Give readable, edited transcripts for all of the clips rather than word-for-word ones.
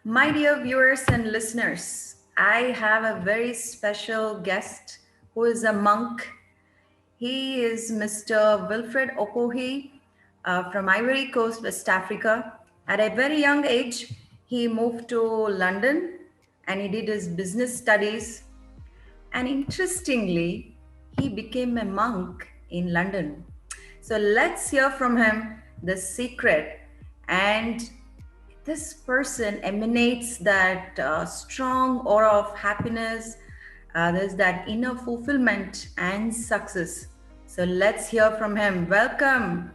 My dear viewers and listeners, I have a very special guest who is a monk. He is Mr. Wilfred Okohi from Ivory Coast, West Africa. At a very young age, he moved to London and he did his business studies. And interestingly, he became a monk in London. So let's hear from him the secret. And this person emanates that strong aura of happiness. There's that inner fulfillment and success. So let's hear from him. Welcome,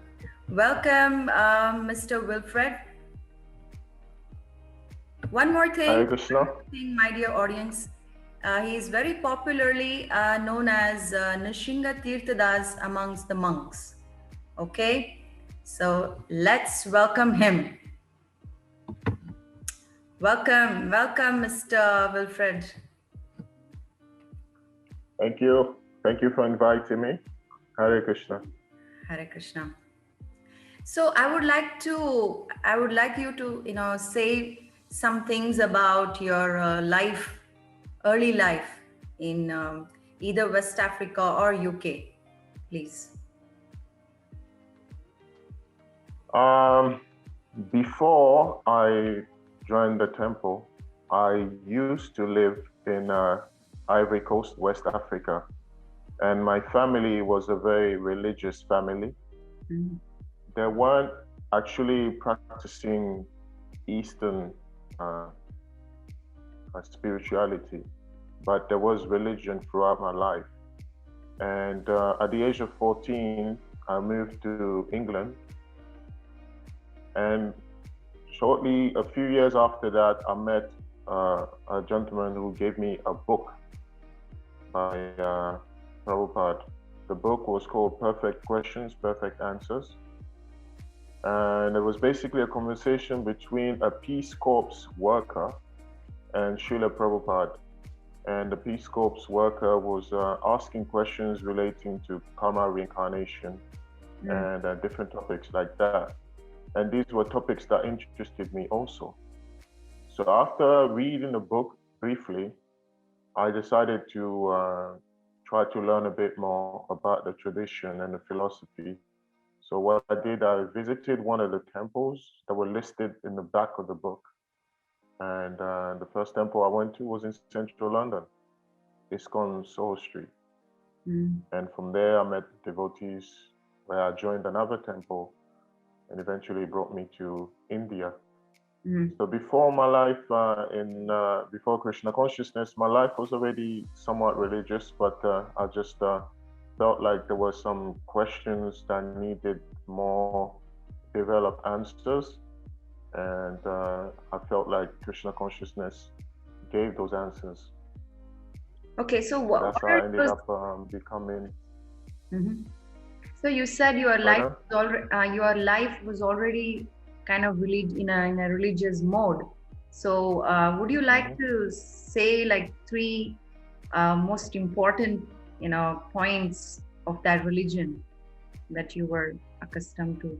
Mr. Wilfred. One more Hare thing, Krishna. my dear audience, he is very popularly known as Nishinga Tirthadas amongst the monks. Okay, so let's welcome him. Welcome, Mr. Wilfred. Thank you. Thank you for inviting me. Hare Krishna. Hare Krishna. So I would like you to, say some things about your life, early life in either West Africa or UK, please. Before I joined the temple, I used to live in Ivory Coast, West Africa, and my family was a very religious family. Mm-hmm. They weren't actually practicing Eastern spirituality, but there was religion throughout my life. And at the age of 14, I moved to England. And shortly, a few years after that, I met a gentleman who gave me a book by Prabhupada. The book was called Perfect Questions, Perfect Answers. And it was basically a conversation between a Peace Corps worker and Srila Prabhupada. And the Peace Corps worker was asking questions relating to karma, reincarnation, and different topics like that. And these were topics that interested me also. So after reading the book briefly, I decided to try to learn a bit more about the tradition and the philosophy. So what I did, I visited one of the temples that were listed in the back of the book. And the first temple I went to was in central London, ISKCON Soul Street. And from there, I met devotees where I joined another temple and eventually brought me to India. So before my life before Krishna consciousness, my life was already somewhat religious, but I just felt like there were some questions that needed more developed answers. And I felt like Krishna consciousness gave those answers. Okay, so what? That's how I ended up becoming. So you said your life was already kind of in a religious mode. So would you like to say like three most important points of that religion that you were accustomed to?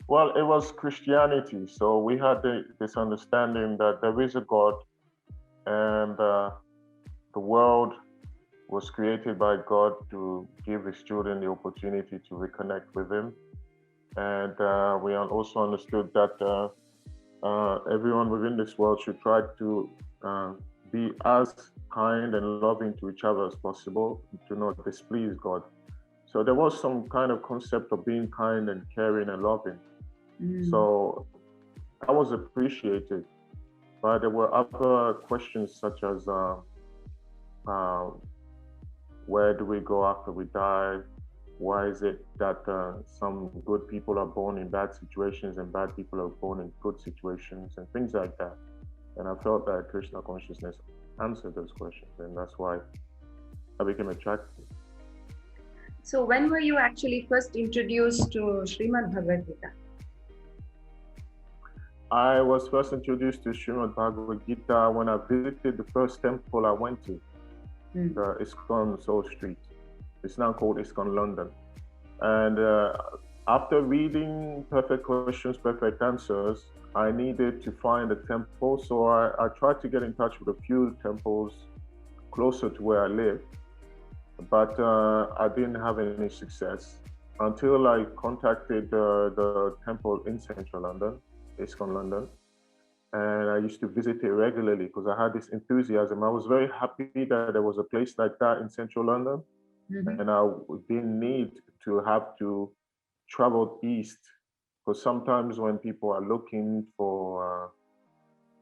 Well, it was Christianity. So we had this understanding that there is a God, and the world was created by God to give his children the opportunity to reconnect with him. And we also understood that everyone within this world should try to be as kind and loving to each other as possible, to not displease God. So there was some kind of concept of being kind and caring and loving. So that was appreciated. But there were other questions such as where do we go after we die? Why is it that some good people are born in bad situations and bad people are born in good situations and things like that? And I felt that Krishna consciousness answered those questions, and that's why I became attracted. So when were you actually first introduced to Srimad Bhagavad Gita? I was first introduced to Srimad Bhagavad Gita when I visited the first temple I went to, the ISKCON Soul Street. It's now called ISKCON London. And After reading Perfect Questions, Perfect Answers, I needed to find a temple. So I tried to get in touch with a few temples closer to where I live, but I didn't have any success until I contacted the temple in central London, ISKCON London, and I used to visit it regularly because I had this enthusiasm. I was very happy that there was a place like that in central London, Mm-hmm. and I didn't need to have to travel east because sometimes when people are looking for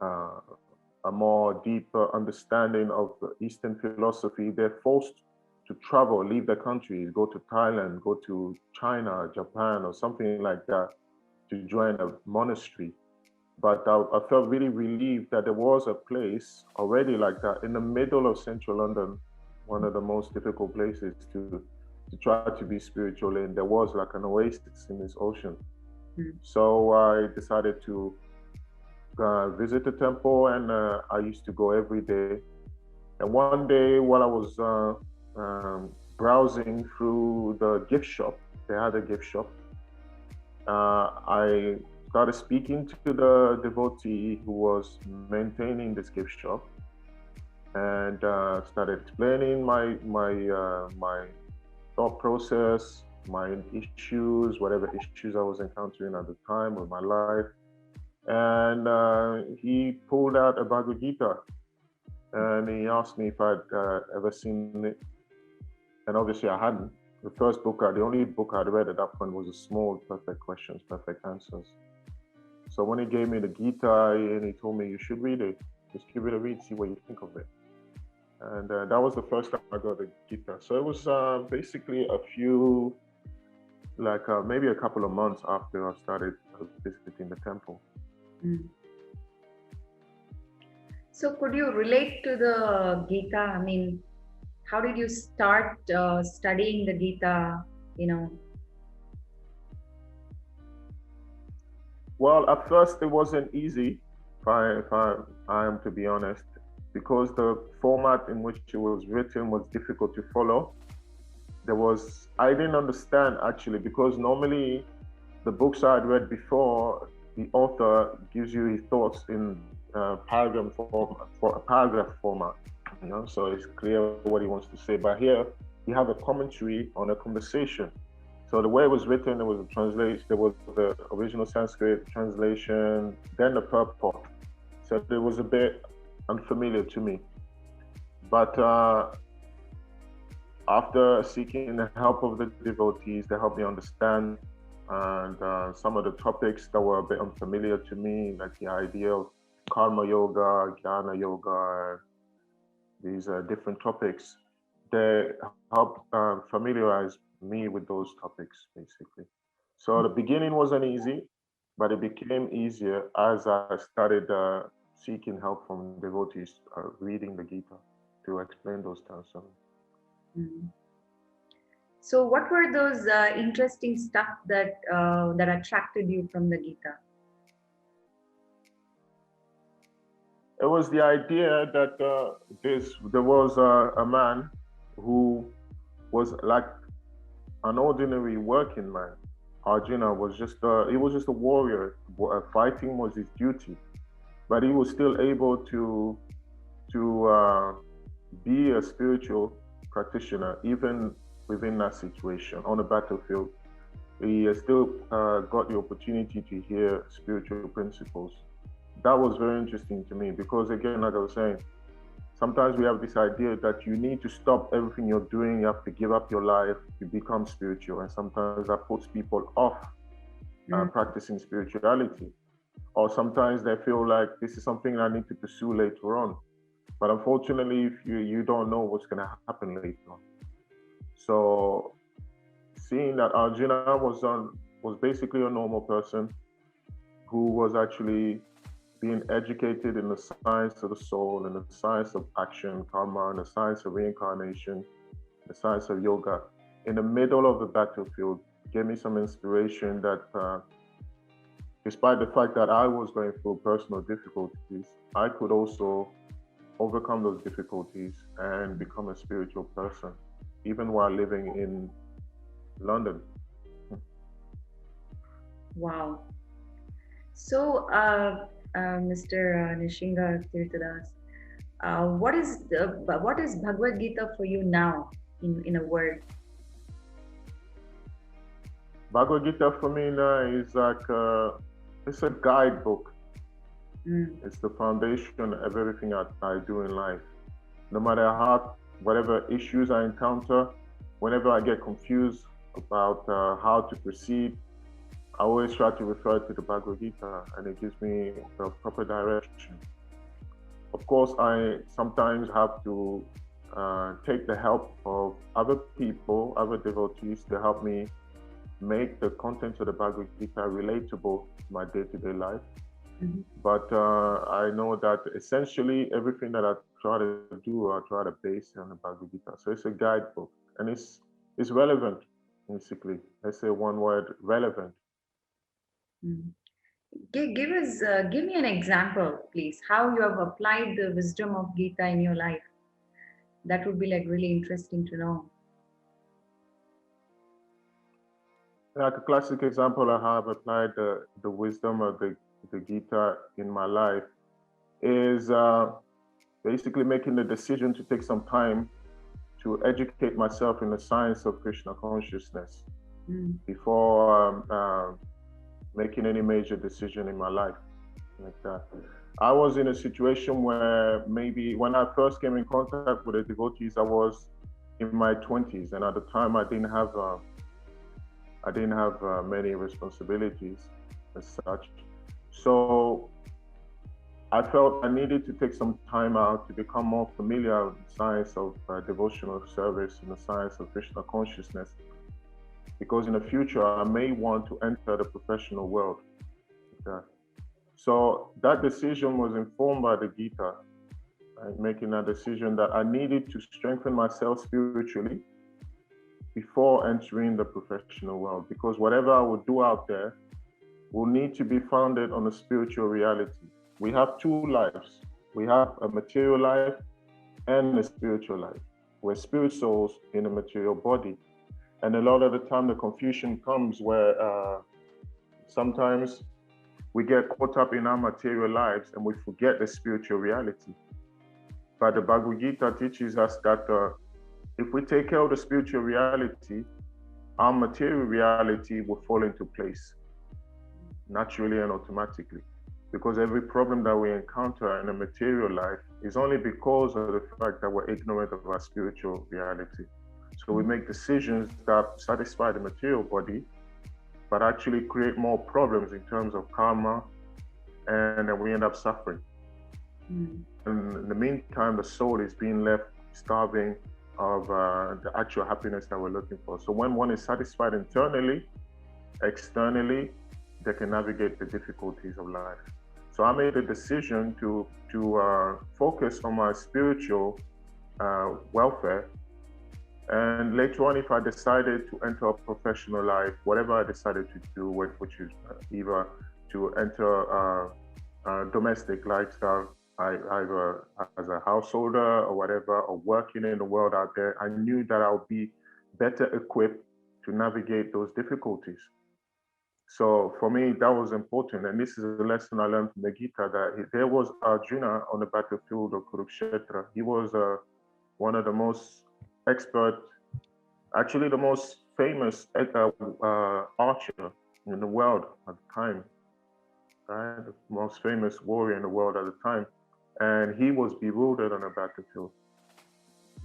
a more deeper understanding of the Eastern philosophy, they're forced to travel, leave their countries, go to Thailand, go to China, Japan, or something like that to join a monastery. But I felt really relieved that there was a place already like that in the middle of central London, one of the most difficult places to try to be spiritual in. There was like an oasis in this ocean. Mm. So I decided to visit the temple, and I used to go every day. And one day, while I was browsing through the gift shop, they had a gift shop. I started speaking to the devotee who was maintaining this gift shop, and started explaining my thought process, my issues, whatever issues I was encountering at the time with my life. And he pulled out a Bhagavad Gita, and he asked me if I'd ever seen it. And obviously I hadn't. The only book I'd read at that point was a small Perfect Questions, Perfect Answers. So when he gave me the Gita and he told me, you should read it, just give it a read, see what you think of it. And that was the first time I got the Gita. So it was basically maybe a couple of months after I started visiting the temple. Mm. So could you relate to the Gita? I mean, how did you start studying the Gita? You know. Well, at first it wasn't easy, if I am to be honest, because the format in which it was written was difficult to follow. I didn't understand actually, because normally the books I'd read before, the author gives you his thoughts in paragraph format, so it's clear what he wants to say. But here you have a commentary on a conversation. So the way it was written, there was a translation, there was the original Sanskrit translation, then the purport. So it was a bit unfamiliar to me. But after seeking the help of the devotees, they helped me understand, and some of the topics that were a bit unfamiliar to me, like the idea of karma yoga, jnana yoga, these different topics, they helped familiarize me with those topics, basically. So the beginning wasn't easy, but it became easier as I started seeking help from devotees, reading the Gita to explain those terms. Mm. So what were those interesting stuff that that attracted you from the Gita? It was the idea that there was a man who was like an ordinary working man. Arjuna was he was just a warrior. Fighting was his duty, but he was still able to be a spiritual practitioner even within that situation on the battlefield. He still got the opportunity to hear spiritual principles. That was very interesting to me because, again, like I was saying, sometimes we have this idea that you need to stop everything you're doing, you have to give up your life to become spiritual, and sometimes that puts people off practicing spirituality. Or sometimes they feel like this is something I need to pursue later on. But unfortunately, if you don't know what's going to happen later on. So seeing that Arjuna was basically a normal person who was actually being educated in the science of the soul and the science of action, karma, and the science of reincarnation, the science of yoga, in the middle of the battlefield, gave me some inspiration that despite the fact that I was going through personal difficulties, I could also overcome those difficulties and become a spiritual person, even while living in London. Wow. So, Mr. Nishinga Tirthadas, what is Bhagavad Gita for you now, in a word? Bhagavad Gita for me now is like it's a guidebook. Mm, It's the foundation of everything I do in life. No matter how, whatever issues I encounter, whenever I get confused about how to proceed, I always try to refer to the Bhagavad Gita, and it gives me the proper direction. Of course, I sometimes have to take the help of other people, other devotees, to help me make the contents of the Bhagavad Gita relatable to my day-to-day life. mhm. But I know that essentially everything that I try to do, I try to base on the Bhagavad Gita. So it's a guidebook, and it's relevant, basically. Let's say one word, relevant. Mm. Give me an example, please, how you have applied the wisdom of Gita in your life. That would be like really interesting to know. Like a classic example, I have applied the wisdom of the Gita in my life is basically making the decision to take some time to educate myself in the science of Krishna consciousness Mm, before making any major decision in my life like that. I was in a situation where maybe when I first came in contact with the devotees, I was in my 20s, and at the time I didn't have many responsibilities as such. So I felt I needed to take some time out to become more familiar with the science of devotional service and the science of Krishna consciousness, because in the future I may want to enter the professional world. Uh, So that decision was informed by the Gita, right? Making that decision that I needed to strengthen myself spiritually before entering the professional world, because whatever I would do out there will need to be founded on a spiritual reality. We have two lives. We have a material life and a spiritual life. We're spirit souls in a material body. And a lot of the time, the confusion comes where sometimes we get caught up in our material lives and we forget the spiritual reality. But the Bhagavad Gita teaches us that if we take care of the spiritual reality, our material reality will fall into place naturally and automatically. Because every problem that we encounter in a material life is only because of the fact that we're ignorant of our spiritual reality. So we make decisions that satisfy the material body, but actually create more problems in terms of karma, and then we end up suffering. mm, And in the meantime, the soul is being left starving of the actual happiness that we're looking for. So when one is satisfied internally, externally, they can navigate the difficulties of life. So I made a decision to focus on my spiritual welfare. And later on, if I decided to enter a professional life, whatever I decided to do, which is either to enter a domestic lifestyle, either as a householder or whatever, or working in the world out there, I knew that I would be better equipped to navigate those difficulties. So for me, that was important. And this is a lesson I learned from the Gita, that there was Arjuna on the battlefield of Kurukshetra. He was one of the most expert, actually the most famous archer in the world at the time, right? The most famous warrior in the world at the time. And he was bewildered on the battlefield.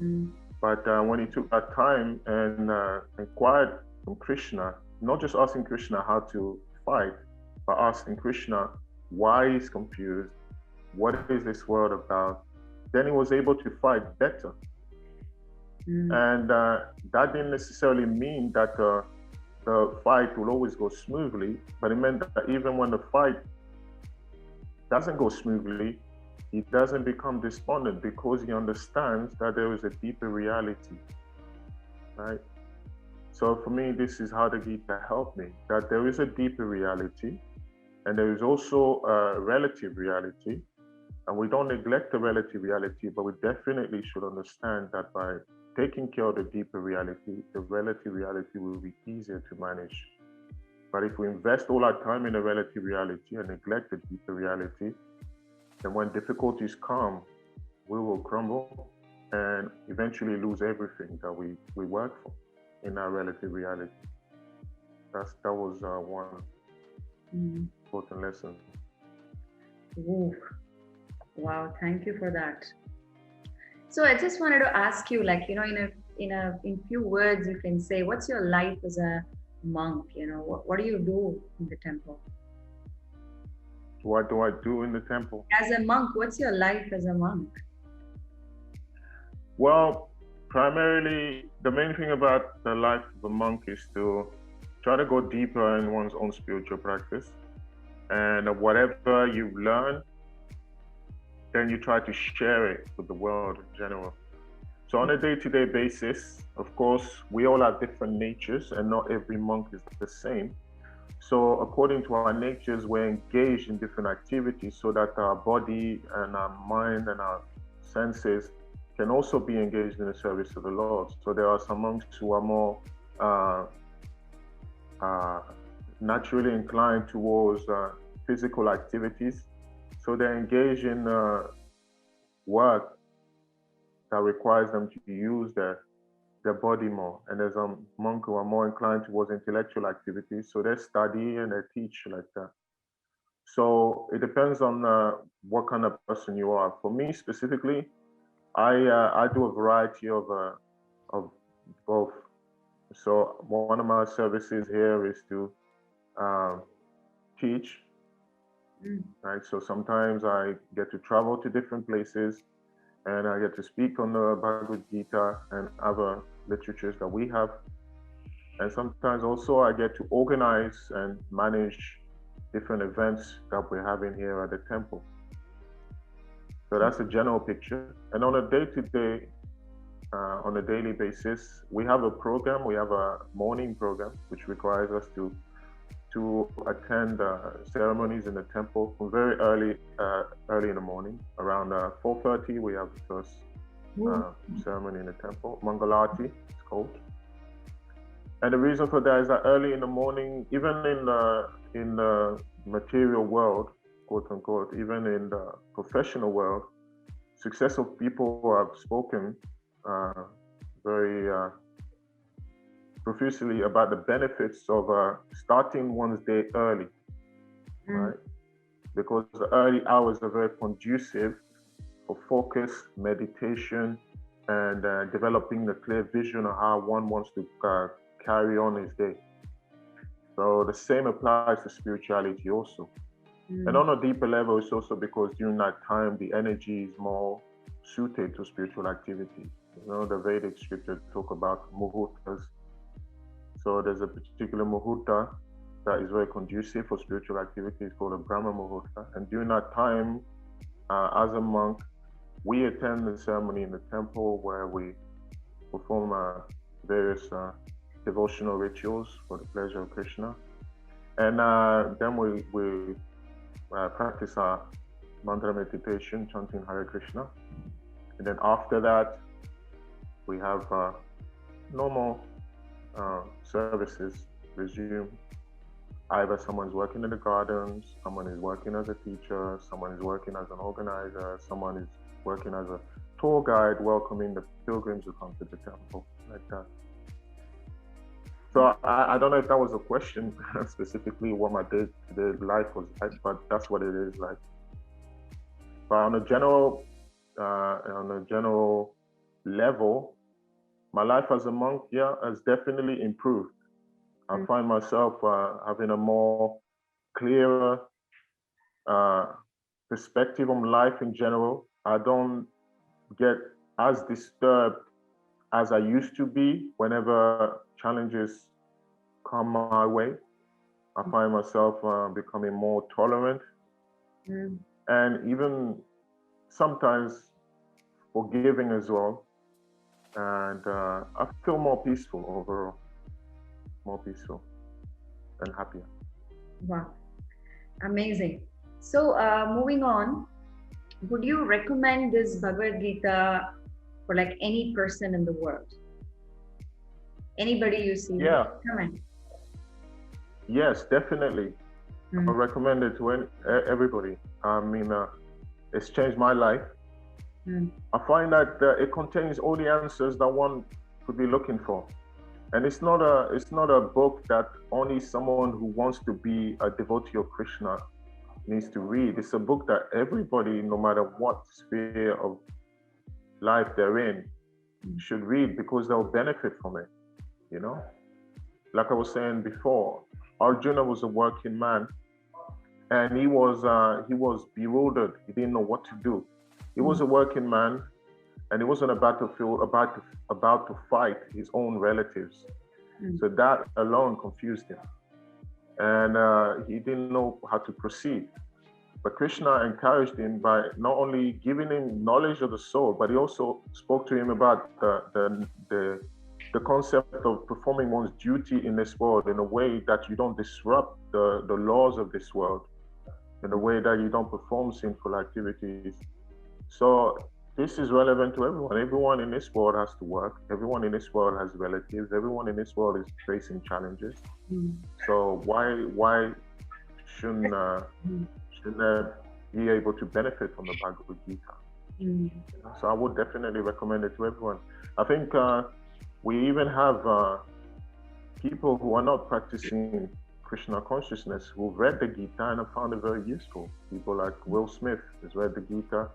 mm, But when he took that time and inquired from Krishna, not just asking Krishna how to fight, but asking Krishna why he's confused, what is this world about, then he was able to fight better. mm, And that didn't necessarily mean that the fight will always go smoothly, but it meant that even when the fight doesn't go smoothly, he doesn't become despondent because he understands that there is a deeper reality, right? So for me, this is how the Gita helped me, that there is a deeper reality and there is also a relative reality. And we don't neglect the relative reality, but we definitely should understand that by taking care of the deeper reality, the relative reality will be easier to manage. But if we invest all our time in a relative reality and neglect the deeper reality, then when difficulties come, we will crumble and eventually lose everything that we work for in our relative reality. That was one important lesson. Ooh. Wow, thank you for that. So I just wanted to ask you, like, in few words, you can say, what's your life as a monk? What do you do in the temple? What do I do in the temple? As a monk, what's your life as a monk? Well, primarily, the main thing about the life of a monk is to try to go deeper in one's own spiritual practice. And whatever you learn, then you try to share it with the world in general. So on a day-to-day basis, of course, we all have different natures and not every monk is the same. So according to our natures, we're engaged in different activities so that our body and our mind and our senses can also be engaged in the service of the Lord. So there are some monks who are more naturally inclined towards physical activities. So they're engaged in work that requires them to use their body more. And there's a monk who are more inclined towards intellectual activities. So they study and they teach like that. So it depends on what kind of person you are. For me specifically, I do a variety of both. So one of my services here is to teach, right? So sometimes I get to travel to different places and I get to speak on the Bhagavad Gita and other literatures that we have. And sometimes also I get to organize and manage different events that we're having here at the temple. So that's a general picture. And on a day-to-day, on a daily basis, we have a program. We have a morning program, which requires us to attend ceremonies in the temple from very early in the morning. Around 4:30, we have the first ceremony in the temple. Mangalarti, it's called. And the reason for that is that early in the morning, even in the material world, quote unquote, even in the professional world, successful people who have spoken very profusely about the benefits of starting one's day early, right? Because the early hours are very conducive for focus, meditation, and developing the clear vision of how one wants to carry on his day. So the same applies to spirituality also. And on a deeper level, it's also because during that time, the energy is more suited to spiritual activity. The Vedic scriptures talk about muhurtas. So there's a particular muhurta that is very conducive for spiritual activity. It's called a Brahma muhurta. And during that time, as a monk, we attend the ceremony in the temple where we perform various devotional rituals for the pleasure of Krishna. And then we practice our mantra meditation, chanting Hare Krishna. And then after that, we have normal services resume. Either someone's working in the gardens, someone is working as a teacher, someone is working as an organizer, someone is working as a tour guide, welcoming the pilgrims who come to the temple, like that. So I don't know if that was a question specifically what my day-to-day life was like, but that's what it is like. But on a general level, my life as a monk, has definitely improved. I find myself having a more clearer perspective on life in general. I don't get as disturbed as I used to be whenever challenges come my way. I find myself becoming more tolerant and even sometimes forgiving as well. And I feel more peaceful overall, more peaceful and happier. Wow, amazing. So moving on, would you recommend this Bhagavad Gita for like any person in the world? Anybody you see? Yeah. Recommend. Yes, definitely. I recommend it to everybody. I mean, it's changed my life. I find that it contains all the answers that one could be looking for, and it's not a book that only someone who wants to be a devotee of Krishna needs to read. It's a book that everybody, no matter what sphere of life they're in, should read because they'll benefit from it. You know, like I was saying before, Arjuna was a working man, and he was bewildered. He didn't know what to do. He was a working man, and he was on a battlefield about to fight his own relatives. So that alone confused him, and he didn't know how to proceed. But Krishna encouraged him by not only giving him knowledge of the soul, but he also spoke to him about the concept of performing one's duty in this world in a way that you don't disrupt the laws of this world, in a way that you don't perform sinful activities. So this is relevant to everyone. Everyone in this world has to work. Everyone in this world has relatives. Everyone in this world is facing challenges. So why shouldn't they be able to benefit from the Bhagavad Gita? So I would definitely recommend it to everyone. I think we even have people who are not practicing Krishna consciousness who've read the Gita and have found it very useful. People like Will Smith has read the Gita.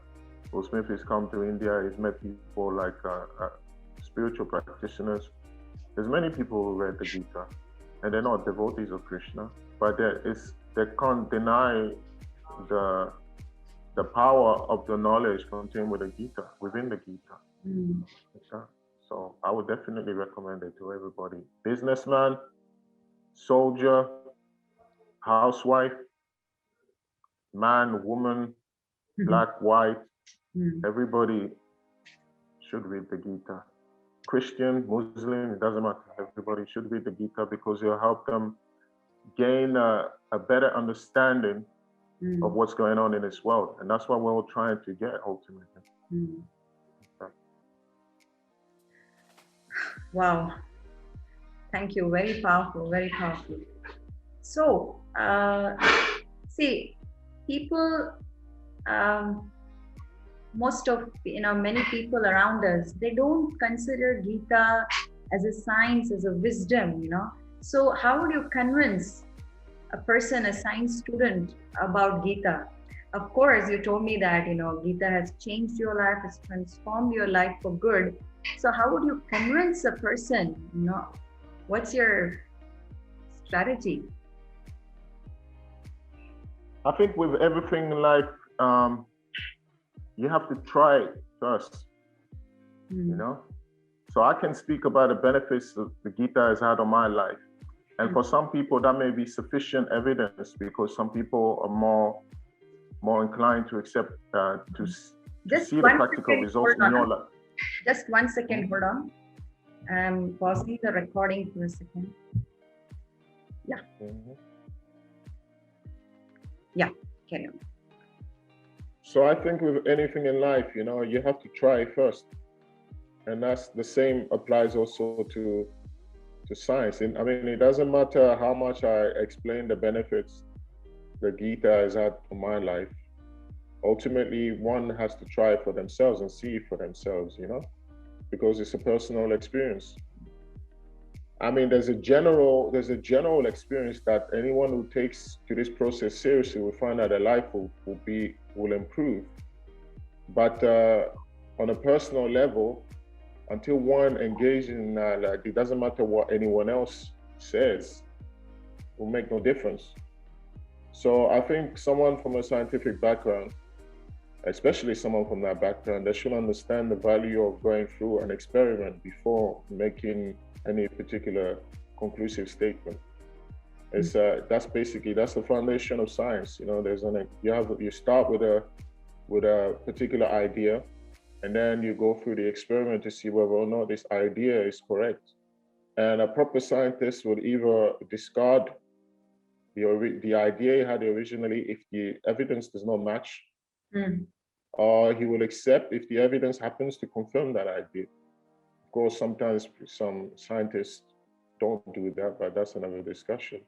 Will Smith has come to India. He's met people like spiritual practitioners. There's many people who read the Gita, and they're not devotees of Krishna, but they can't deny the power of the knowledge contained within the Gita. Okay? So I would definitely recommend it to everybody. Businessman, soldier, housewife, man, woman, black, white, everybody should read the Gita. Christian, Muslim, it doesn't matter. Everybody should read the Gita because it'll help them gain a better understanding of what's going on in this world. And that's what we're all trying to get ultimately. Okay. Wow. Thank you. Very powerful, very powerful. So, see, people, many people around us, they don't consider Gita as a science, as a wisdom, So how would you convince a person, a science student, about Gita? Of course, you told me that, Gita has changed your life, has transformed your life for good. So how would you convince a person, What's your strategy? I think with everything in life, you have to try it first, So I can speak about the benefits that the Gita has had on my life. And for some people, that may be sufficient evidence because some people are more inclined to accept, to see the practical results in your life. Just 1 second, hold on. I'm pausing the recording for a second. Yeah. Yeah, carry on. So I think with anything in life, you have to try first. And that's the same applies also to science. And I mean, it doesn't matter how much I explain the benefits the Gita has had on my life. Ultimately, one has to try for themselves and see for themselves, because it's a personal experience. I mean, there's a general experience that anyone who takes to this process seriously will find that their life will improve. But on a personal level, until one engages in it doesn't matter what anyone else says, it will make no difference. So I think someone from a scientific background, especially someone from that background, they should understand the value of going through an experiment before making any particular conclusive statement. It's that's the foundation of science. You start with a particular idea, and then you go through the experiment to see whether or not this idea is correct. And a proper scientist would either discard the idea he had originally if the evidence does not match, or he will accept if the evidence happens to confirm that idea. Of course, sometimes some scientists don't do that, but that's another discussion.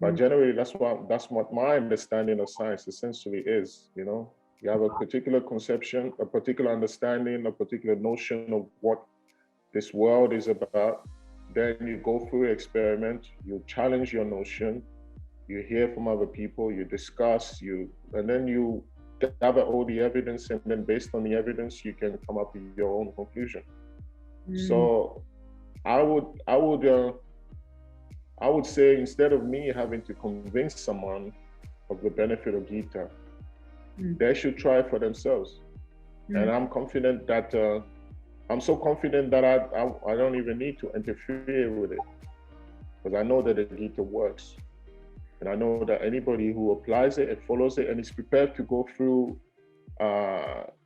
But generally, that's what my understanding of science essentially is. You have a particular conception, a particular understanding, a particular notion of what this world is about. Then you go through an experiment, you challenge your notion, you hear from other people, you discuss, and then you gather all the evidence, and then based on the evidence, you can come up with your own conclusion. So I would say, instead of me having to convince someone of the benefit of Gita, they should try it for themselves. And I'm confident that I'm so confident that I don't even need to interfere with it, because I know that the Gita works. And I know that anybody who applies it and follows it and is prepared to go through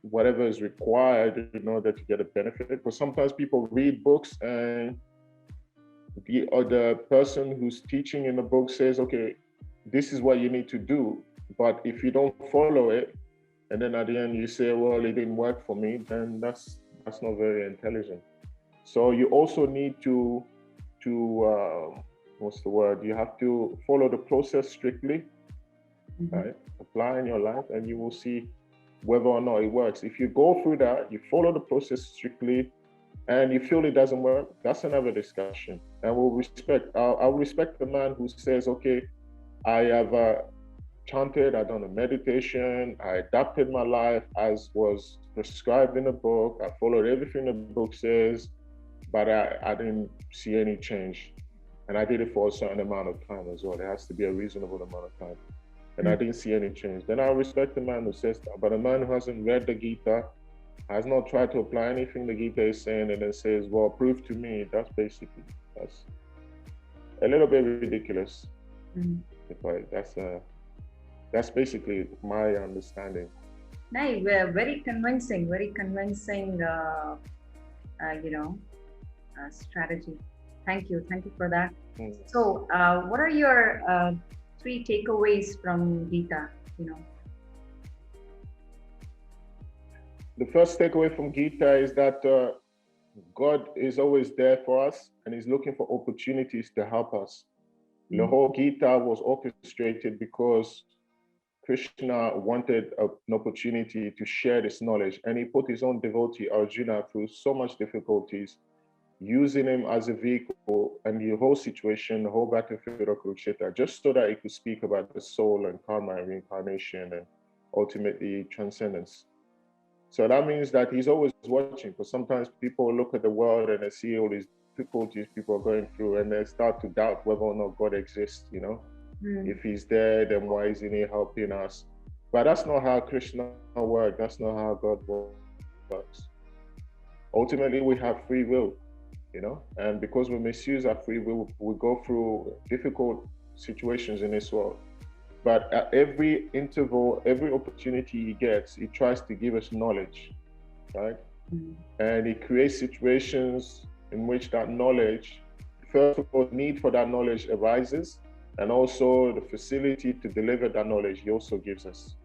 whatever is required in order to get a benefit. Because sometimes people read books and the other person who's teaching in the book says, okay, this is what you need to do. But if you don't follow it, and then at the end you say, well, it didn't work for me, then that's not very intelligent. So you also need to what's the word? You have to follow the process strictly, right? Apply in your life, and you will see whether or not it works. If you go through that, you follow the process strictly, and you feel it doesn't work, that's another discussion. And I'll respect the man who says, okay, I have chanted, I've done a meditation, I adapted my life as was prescribed in the book, I followed everything the book says, but I didn't see any change. And I did it for a certain amount of time as well. There has to be a reasonable amount of time. And I didn't see any change. Then I'll respect the man who says that. But a man who hasn't read the Gita, has not tried to apply anything the Gita is saying, and then says, well, prove to me, that's a little bit ridiculous. That's basically my understanding. Nice, very convincing, strategy. Thank you for that. So, what are your 3 takeaways from Gita? The first takeaway from Gita is that God is always there for us, and He's looking for opportunities to help us. The whole Gita was orchestrated because Krishna wanted an opportunity to share this knowledge, and he put his own devotee Arjuna through so much difficulties, using him as a vehicle and the whole situation, the whole battlefield of Kurukshetra, just so that he could speak about the soul and karma and reincarnation and ultimately transcendence. So that means that he's always watching, because sometimes people look at the world and they see all these difficulties people are going through, and they start to doubt whether or not God exists, If he's there, then why isn't he helping us? But that's not how Krishna works. That's not how God works. Ultimately, we have free will, and because we misuse our free will, we go through difficult situations in this world. But at every interval, every opportunity he gets, he tries to give us knowledge, right? And he creates situations in which that knowledge, first of all, need for that knowledge arises, and also the facility to deliver that knowledge he also gives us,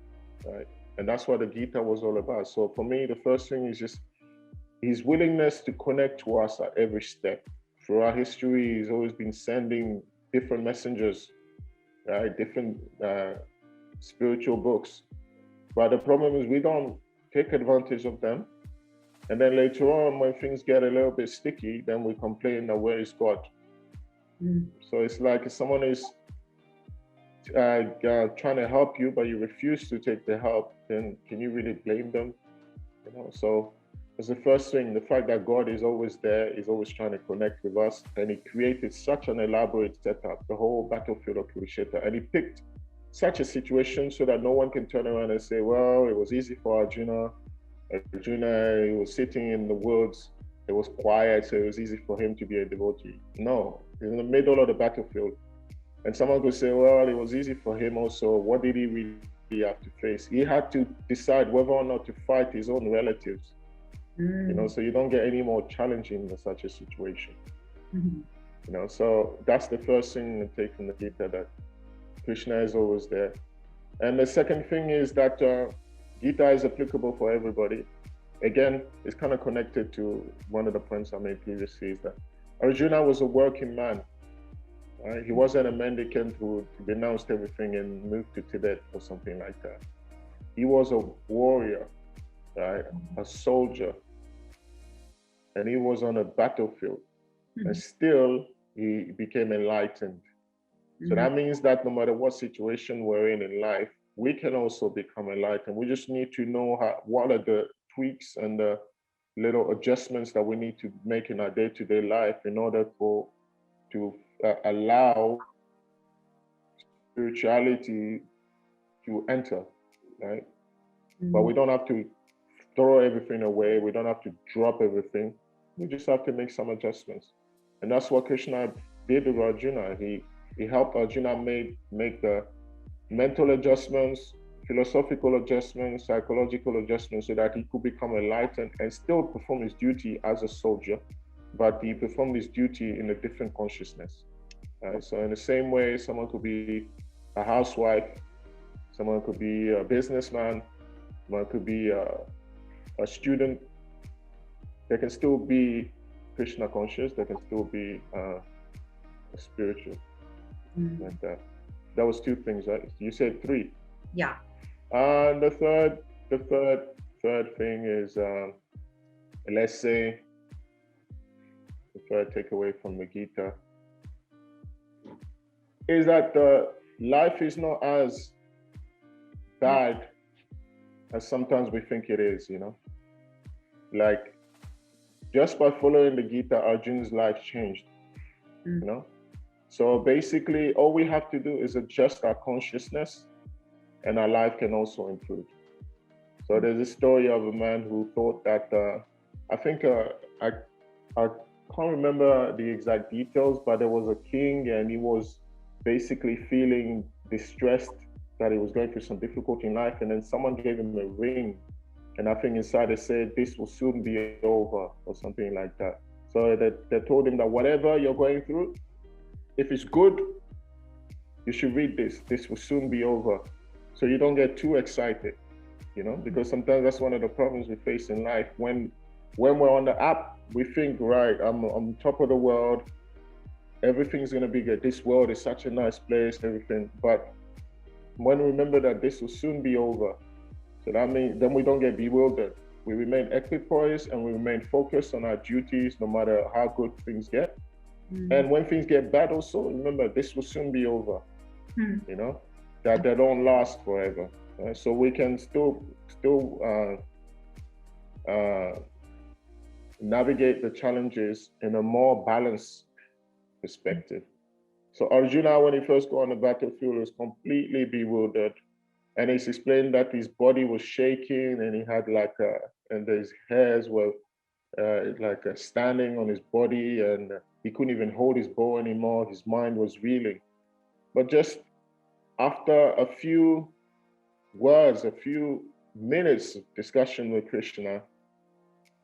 right? And that's what the Gita was all about. So for me, the first thing is just his willingness to connect to us at every step. Throughout history, he's always been sending different messengers, right? Different spiritual books. But the problem is we don't take advantage of them. And then later on, when things get a little bit sticky, then we complain that where is God? So it's like if someone is trying to help you, but you refuse to take the help, then can you really blame them? So it's the first thing, the fact that God is always there, is always trying to connect with us, and he created such an elaborate setup, the whole battlefield of Kurukshetra, and he picked such a situation so that no one can turn around and say, well, it was easy for Arjuna, he was sitting in the woods, it was quiet, so it was easy for him to be a devotee. No, he's in the middle of the battlefield. And someone could say, well, it was easy for him also. What did he really have to face? He had to decide whether or not to fight his own relatives. So you don't get any more challenging in such a situation. So that's the first thing to take from the Gita, that Krishna is always there. And the second thing is that Gita is applicable for everybody. Again, it's kind of connected to one of the points I made previously, is that Arjuna was a working man. Right? He wasn't a mendicant who renounced everything and moved to Tibet or something like that. He was a warrior, right? A soldier, and he was on a battlefield, and still he became enlightened. So that means that no matter what situation we're in life, we can also become enlightened. We just need to know what are the tweaks and the little adjustments that we need to make in our day-to-day life in order to allow spirituality to enter, right? But we don't have to throw everything away. We don't have to drop everything. We just have to make some adjustments. And that's what Krishna did with Arjuna. He helped Arjuna make the mental adjustments, philosophical adjustments, psychological adjustments so that he could become enlightened and still perform his duty as a soldier, but he performed his duty in a different consciousness. So in the same way, someone could be a housewife, someone could be a businessman, someone could be a student. They can still be Krishna conscious, they can still be spiritual, like that. That was two things, right? You said three. Yeah. And the third thing is, let's say, the third takeaway from the Gita is that life is not as bad as sometimes we think it is, you know? Like, just by following the Gita, Arjuna's life changed, you know? So basically, all we have to do is adjust our consciousness and our life can also improve. So there's a story of a man who thought that, I think, I can't remember the exact details, but there was a king and he was basically feeling distressed that he was going through some difficulty in life. And then someone gave him a ring. And I think inside it said, "This will soon be over," or something like that. So they told him that whatever you're going through, if it's good, you should read this. This will soon be over. So you don't get too excited, you know, because sometimes that's one of the problems we face in life. When we're on the app, we think, right, I'm on top of the world. Everything's going to be good. This world is such a nice place, everything. But when we remember that this will soon be over, so that means then we don't get bewildered. We remain equipoised and we remain focused on our duties, no matter how good things get. And when things get bad also, remember, this will soon be over, you know, that they don't last forever. Right? So we can still navigate the challenges in a more balanced perspective. So Arjuna, when he first got on the battlefield, was completely bewildered. And it's explained that his body was shaking and he had and his hairs were standing on his body and he couldn't even hold his bow anymore. His mind was reeling. But just after a few words, a few minutes of discussion with Krishna,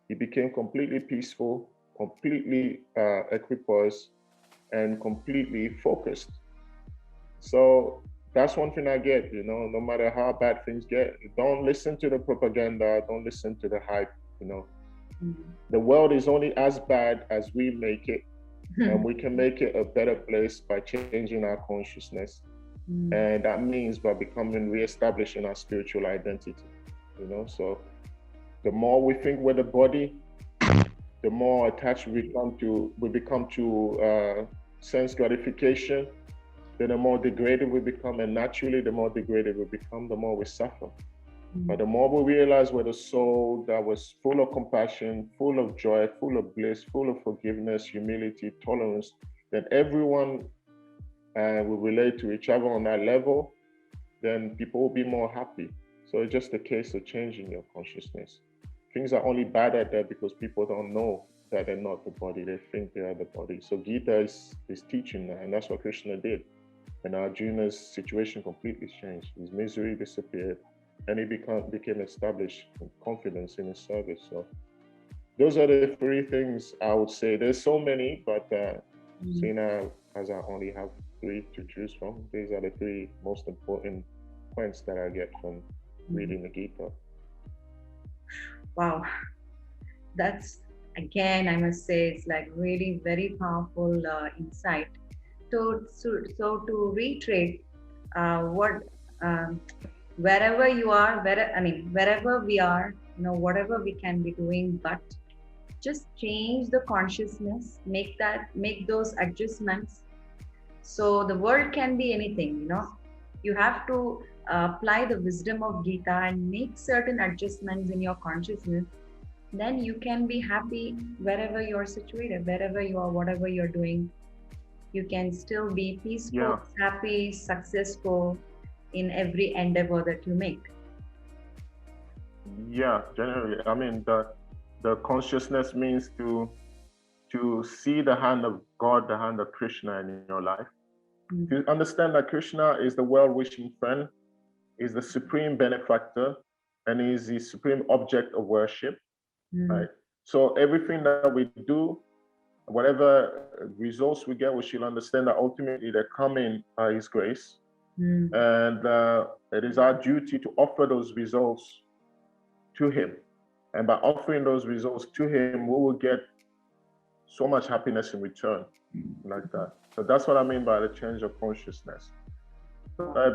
he became completely peaceful, completely equipoised, and completely focused. So that's one thing I get, you know, no matter how bad things get, don't listen to the propaganda, don't listen to the hype, you know. The world is only as bad as we make it, and we can make it a better place by changing our consciousness. And that means by reestablishing our spiritual identity, you know. So the more we think we're the body, the more attached we become to sense gratification, then the more degraded we become, and naturally the more degraded we become, the more we suffer. But the more we realize we're the soul that was full of compassion, full of joy, full of bliss, full of forgiveness, humility, tolerance, then everyone will relate to each other on that level, then people will be more happy. So it's just a case of changing your consciousness. Things are only bad at that because people don't know that they're not the body. They think they are the body. So Gita is teaching that, and that's what Krishna did. And Arjuna's situation completely changed. His misery disappeared, and he became established in confidence in his service. So those are the three things I would say. There's so many, but seeing as I only have three to choose from, these are the three most important points that I get from reading the Gita. Wow. That's, again, I must say, it's like really very powerful insight. So to reiterate, what um, wherever you are, wherever we are, whatever we can be doing, but just change the consciousness, make those adjustments. So the world can be anything, you have to apply the wisdom of Gita and make certain adjustments in your consciousness. Then you can be happy wherever you're situated, wherever you are, whatever you're doing. You can still be peaceful, Yeah, happy, successful in every endeavor that you make. yeah. Generally, I mean the consciousness means to see the hand of God, the hand of Krishna in your life. Mm. To understand that Krishna is the well-wishing friend, is the supreme benefactor, and is the supreme object of worship. Right. So everything that we do, whatever results we get, we should understand that ultimately they're coming by His grace, and it is our duty to offer those results to Him. And by offering those results to Him, we will get so much happiness in return, like that. So that's what I mean by the change of consciousness.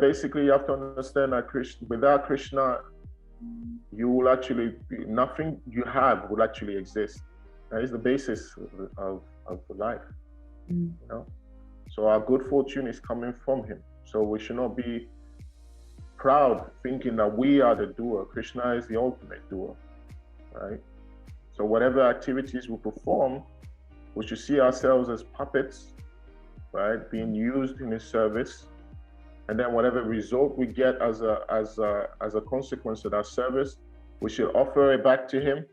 Basically, you have to understand that without Krishna, you will actually nothing you have will actually exist. That is the basis of life. So our good fortune is coming from Him. So we should not be proud thinking that we are the doer. Krishna is the ultimate doer, right? So whatever activities we perform, we should see ourselves as puppets, right, being used in His service. And then whatever result we get as a consequence of that service, we should offer it back to Him.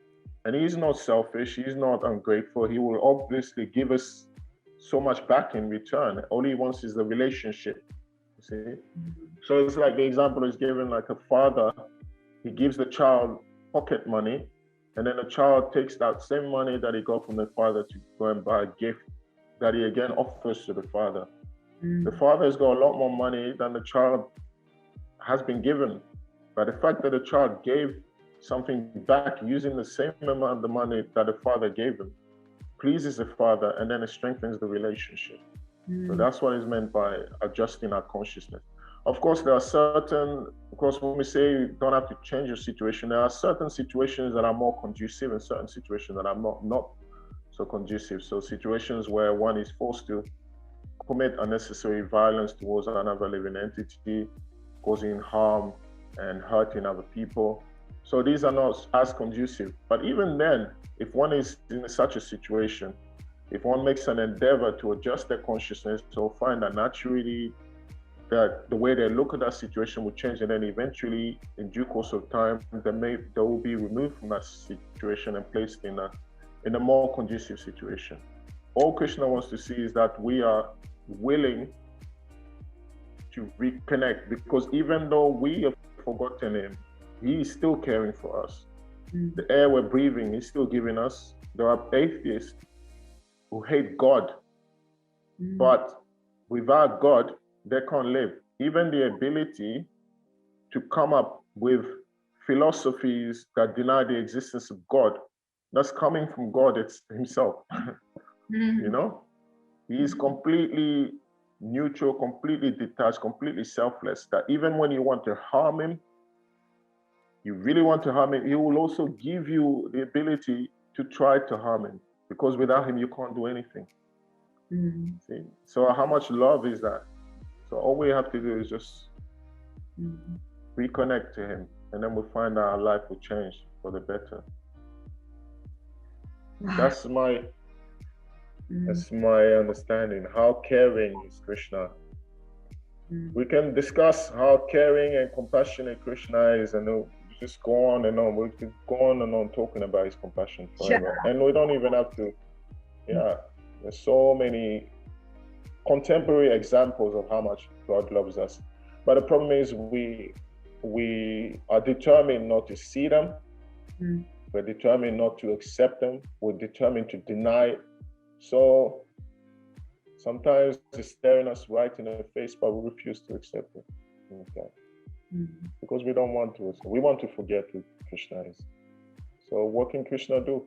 And He's not selfish, He's not ungrateful. He will obviously give us so much back in return. All He wants is the relationship. You see? So it's like the example is given, like a father, he gives the child pocket money, and then the child takes that same money that he got from the father to go and buy a gift that he again offers to the father. The father has got a lot more money than the child has been given. But the fact that the child gave something back using the same amount of money that the father gave him pleases the father, and then it strengthens the relationship. So that's what is meant by adjusting our consciousness. Of course, when we say you don't have to change your situation, there are certain situations that are more conducive and certain situations that are not so conducive. So situations where one is forced to commit unnecessary violence towards another living entity, causing harm and hurting other people. So these are not as conducive. But even then, if one is in such a situation, if one makes an endeavor to adjust their consciousness, they'll find that naturally that the way they look at that situation will change, and then eventually, in due course of time, they will be removed from that situation and placed in a more conducive situation. All Krishna wants to see is that we are willing to reconnect, because even though we have forgotten Him, He is still caring for us. The air we're breathing, He's still giving us. There are atheists who hate God, but without God, they can't live. Even the ability to come up with philosophies that deny the existence of God, that's coming from God Himself. You know, He is completely neutral, completely detached, completely selfless, that even when you want to harm Him, you really want to harm Him, He will also give you the ability to try to harm Him, because without Him, you can't do anything. See? So how much love is that? So all we have to do is just reconnect to Him, and then we'll find that our life will change for the better. That's my understanding. How caring is Krishna? We can discuss how caring and compassionate Krishna is, and we'll just go on and on. We could go on and on talking about His compassion forever. Yeah. And we don't even have to, there's so many contemporary examples of how much God loves us. But the problem is we are determined not to see them. We're determined not to accept them. We're determined to deny it. So sometimes it's staring us right in the face, but we refuse to accept it. Okay. Because we don't want to. We want to forget who Krishna is. So what can Krishna do?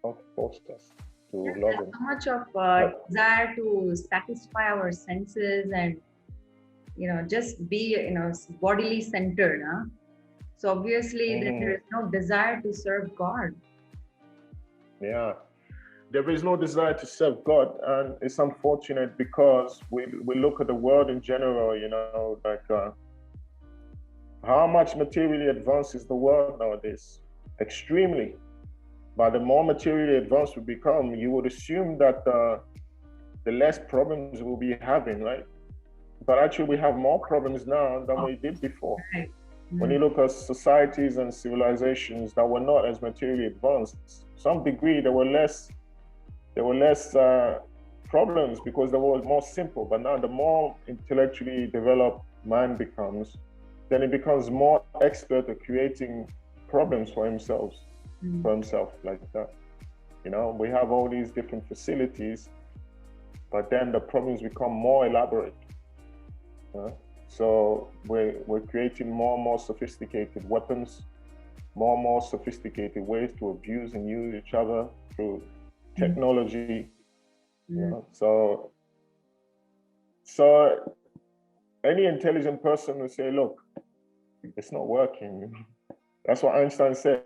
Not force us. to love him. So much of But, desire to satisfy our senses and, just be, bodily centered. Huh? So obviously there is no desire to serve God. yeah, there is no desire to serve God, and it's unfortunate because we look at the world in general, like how much materially advanced is the world nowadays? Extremely. But the more materially advanced we become, you would assume that the less problems we'll be having, right? But actually, we have more problems now than we did before. Right. When you look at societies and civilizations that were not as materially advanced, to some degree there were less problems because they were more simple. But now, the more intellectually developed man becomes, then he becomes more expert at creating problems for himself like that. We have all these different facilities, but then the problems become more elaborate. So we're creating more and more sophisticated weapons, more and more sophisticated ways to abuse and use each other through technology. So any intelligent person will say, look, it's not working. That's what Einstein said.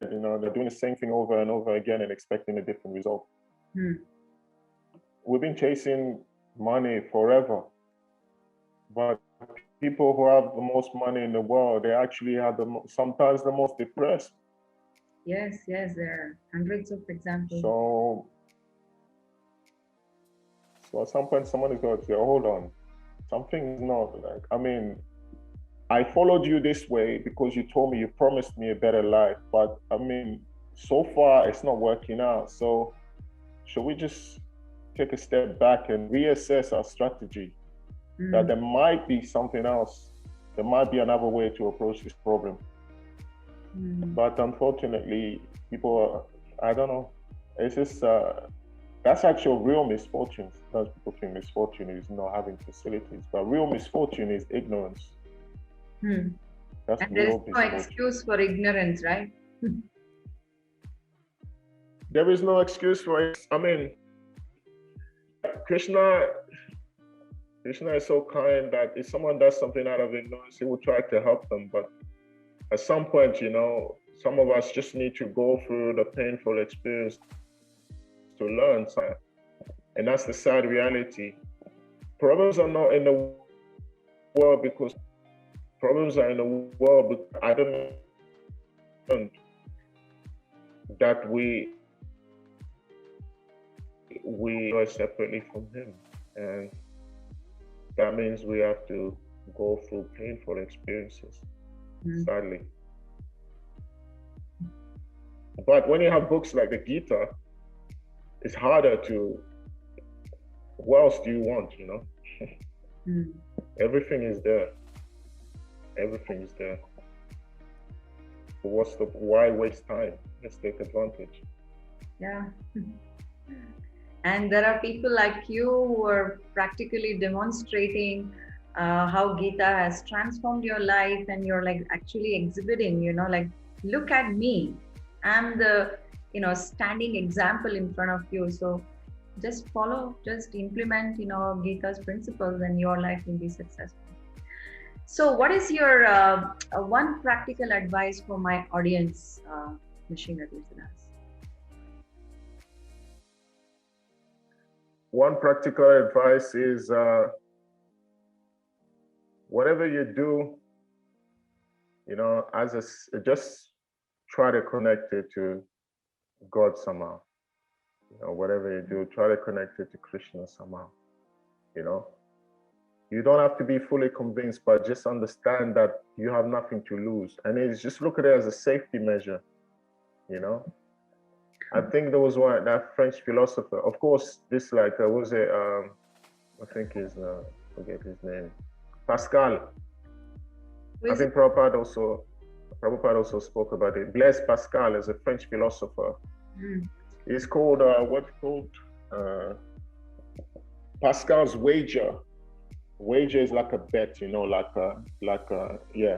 They're doing the same thing over and over again and expecting a different result. We've been chasing money forever, but people who have the most money in the world, they actually are sometimes the most depressed. Yes, there are hundreds of examples. So at some point, someone is going to say, hold on, something's not like, I followed you this way because you told me, you promised me a better life. But so far it's not working out. So should we just take a step back and reassess our strategy? That there might be something else. There might be another way to approach this problem. But unfortunately, people I don't know. It's just, that's actual real misfortune. Sometimes people think misfortune is not having facilities, but real misfortune is ignorance. That's and there's no excuse for ignorance, right? There is no excuse for it. Krishna is so kind that if someone does something out of ignorance, he will try to help them. But at some point, some of us just need to go through the painful experience to learn. And that's the sad reality. Problems are not in the world because problems are in the world because I don't know that we are separately from him. And that means we have to go through painful experiences, sadly. But when you have books like the Gita, it's harder to, what else do you want, Everything is there. Everything is there. Why waste time? Let's take advantage. Yeah. And there are people like you who are practically demonstrating how Gita has transformed your life, and you're like actually exhibiting, like, look at me. I'm the, standing example in front of you. So just follow, just implement, Gita's principles, and your life will be successful. So what is your one practical advice for my audience, Machine listeners? One practical advice is whatever you do, just try to connect it to God somehow. Whatever you do, try to connect it to Krishna somehow. You don't have to be fully convinced, but just understand that you have nothing to lose. And it's just look at it as a safety measure, I think there was that French philosopher. Of course, this was it? I think forget his name. Pascal. I think Prabhupada also spoke about it. Blaise Pascal is a French philosopher. It's called Pascal's wager. Wager is like a bet, yeah.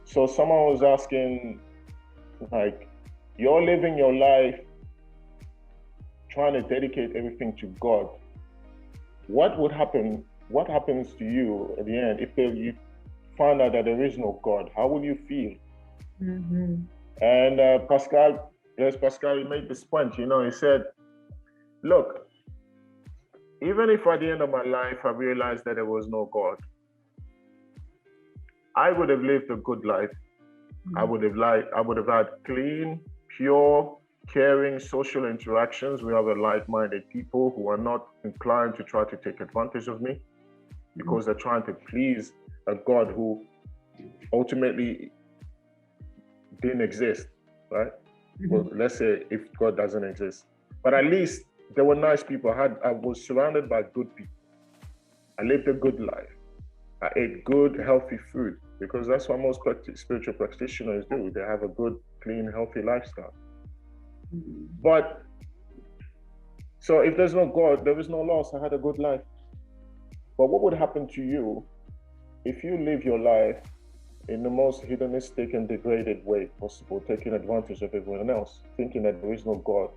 So someone was asking, you're living your life trying to dedicate everything to God, what would happen? What happens to you at the end if you find out that there is no God? How will you feel? Mm-hmm. And Pascal, he made this point. He said, "Look, even if at the end of my life I realized that there was no God, I would have lived a good life. I would have had clean, pure, caring social interactions with other like-minded people who are not inclined to try to take advantage of me because they're trying to please a God who ultimately didn't exist, right? Well, let's say if God doesn't exist, but at least there were nice people. I was surrounded by good people. I lived a good life. I ate good, healthy food because that's what most spiritual practitioners do. They have a good, clean, healthy lifestyle. But so if there's no God, there is no loss. I had a good life. But what would happen to you if you live your life in the most hedonistic and degraded way possible, taking advantage of everyone else, thinking that there is no God?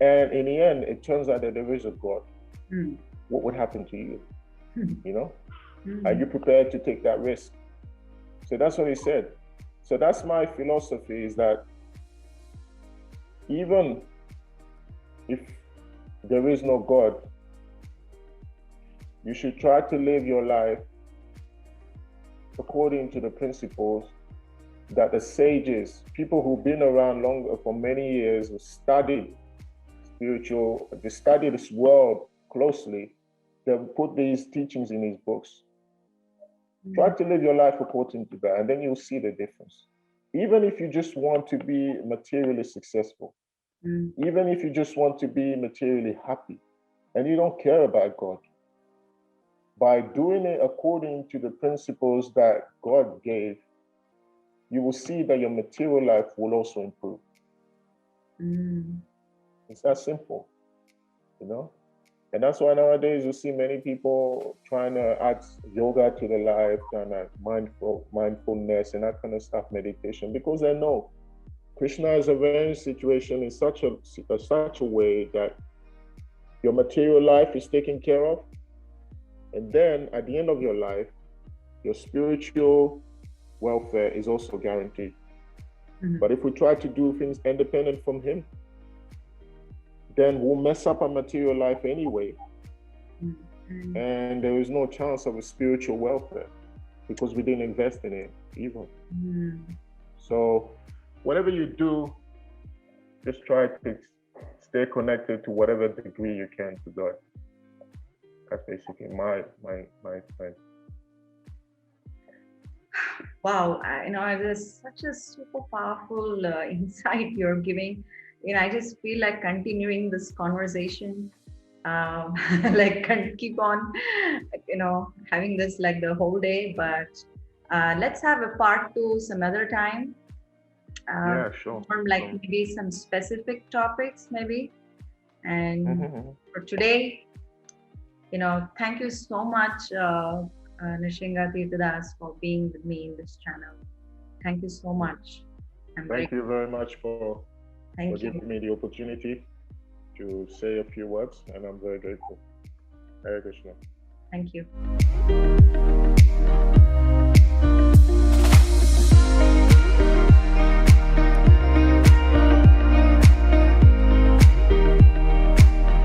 And in the end, it turns out that there is a God. What would happen to you? Are you prepared to take that risk? So that's what he said. So that's my philosophy, is that even if there is no God, you should try to live your life according to the principles that the sages, people who've been around longer for many years, who studied they study this world closely, they've put these teachings in these books. Try to live your life according to that, and then you'll see the difference. Even if you just want to be materially successful, even if you just want to be materially happy, and you don't care about God, by doing it according to the principles that God gave, you will see that your material life will also improve. It's that simple, And that's why nowadays you see many people trying to add yoga to their life, kind of mindfulness and that kind of stuff, meditation, because they know Krishna is arranged situation in such a way that your material life is taken care of, and then at the end of your life, your spiritual welfare is also guaranteed. But if we try to do things independent from him, then we'll mess up our material life anyway. And there is no chance of a spiritual welfare because we didn't invest in it even. So whatever you do, just try to stay connected to whatever degree you can to God. That's basically my Wow, it is such a super powerful insight you're giving. I just feel like continuing this conversation, keep on, having this like the whole day. But let's have a part 2 some other time. Yeah, sure. Maybe some specific topics, maybe. And for today, thank you so much, Nishinga Tirthadas, for being with me in this channel. Thank you so much. Thank you very much for giving me the opportunity to say a few words, and I'm very grateful. Hare Krishna. Thank you.